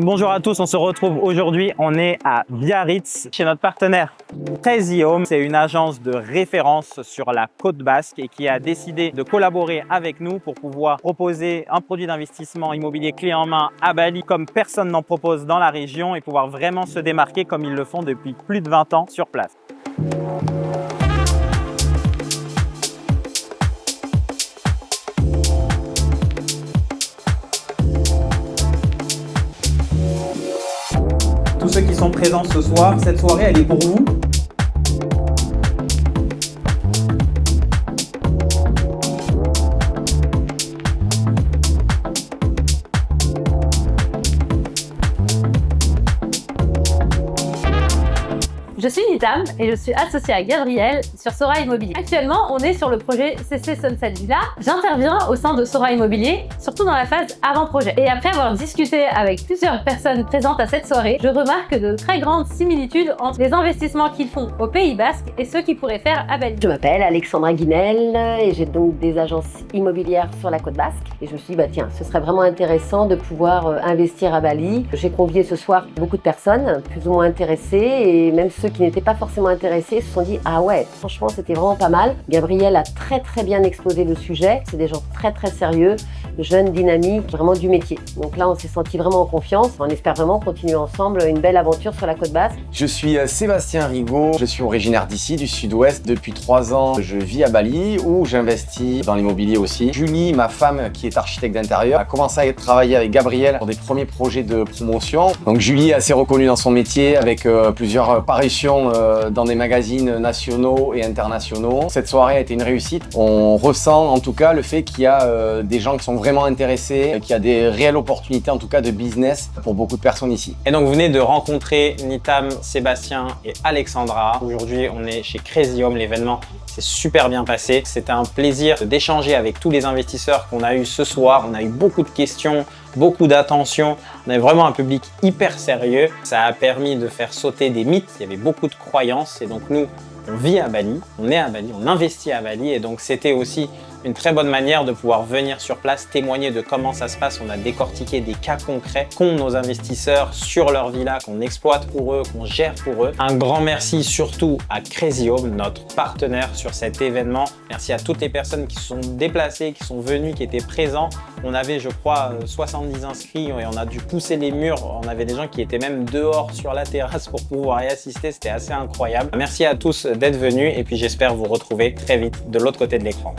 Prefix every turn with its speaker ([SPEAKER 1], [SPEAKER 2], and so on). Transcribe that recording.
[SPEAKER 1] Bonjour à tous, on se retrouve aujourd'hui, on est à Biarritz chez notre partenaire Crazy Home. C'est une agence de référence sur la côte basque et qui a décidé de collaborer avec nous pour pouvoir proposer un produit d'investissement immobilier clé en main à Bali comme personne n'en propose dans la région et pouvoir vraiment se démarquer comme ils le font depuis plus de 20 ans sur place. Tous ceux qui sont présents ce soir, cette soirée elle est pour vous.
[SPEAKER 2] Je suis Nitam et je suis associée à Gabriel sur Sora Immobilier. Actuellement, on est sur le projet CC Sunset Villa. J'interviens au sein de Sora Immobilier, surtout dans la phase avant-projet. Et après avoir discuté avec plusieurs personnes présentes à cette soirée, je remarque de très grandes similitudes entre les investissements qu'ils font au Pays Basque et ceux qu'ils pourraient faire à Bali.
[SPEAKER 3] Je m'appelle Alexandra Guinel et j'ai donc des agences immobilières sur la côte basque. Et je me suis dit, tiens, ce serait vraiment intéressant de pouvoir investir à Bali. J'ai convié ce soir beaucoup de personnes, plus ou moins intéressées, et même ceux qui n'étaient pas forcément intéressés se sont dit ah ouais, franchement c'était vraiment pas mal. Gabriel a très bien exposé le sujet, c'est des gens très sérieux, jeunes, dynamiques, vraiment du métier. Donc là on s'est senti vraiment en confiance, on espère vraiment continuer ensemble une belle aventure sur la côte basque.
[SPEAKER 4] Je suis Sébastien Rigaud, je suis originaire d'ici, du sud-ouest. Depuis 3 ans, je vis à Bali où j'investis dans l'immobilier aussi. Julie, ma femme qui est architecte d'intérieur, a commencé à travailler avec Gabriel pour des premiers projets de promotion. Donc Julie est assez reconnue dans son métier avec plusieurs parutions dans des magazines nationaux et internationaux. Cette soirée a été une réussite. On ressent en tout cas le fait qu'il y a des gens qui sont vraiment intéressés, qu'il y a des réelles opportunités en tout cas de business pour beaucoup de personnes ici.
[SPEAKER 1] Et donc vous venez de rencontrer Nitam, Sébastien et Alexandra. Aujourd'hui on est chez Crazy Home, l'événement s'est super bien passé. C'était un plaisir d'échanger avec tous les investisseurs qu'on a eu ce soir. On a eu beaucoup de questions, beaucoup d'attention. On avait vraiment un public hyper sérieux. Ça a permis de faire sauter des mythes. Il y avait beaucoup de croyances et donc nous, on vit à Bali, on est à Bali, on investit à Bali et donc c'était aussi une très bonne manière de pouvoir venir sur place, témoigner de comment ça se passe. On a décortiqué des cas concrets qu'ont nos investisseurs sur leur villa, qu'on exploite pour eux, qu'on gère pour eux. Un grand merci surtout à Crazy Home, notre partenaire sur cet événement. Merci à toutes les personnes qui se sont déplacées, qui sont venues, qui étaient présents. On avait, je crois, 70 inscrits et on a dû pousser les murs. On avait des gens qui étaient même dehors sur la terrasse pour pouvoir y assister. C'était assez incroyable. Merci à tous d'être venus et puis j'espère vous retrouver très vite de l'autre côté de l'écran.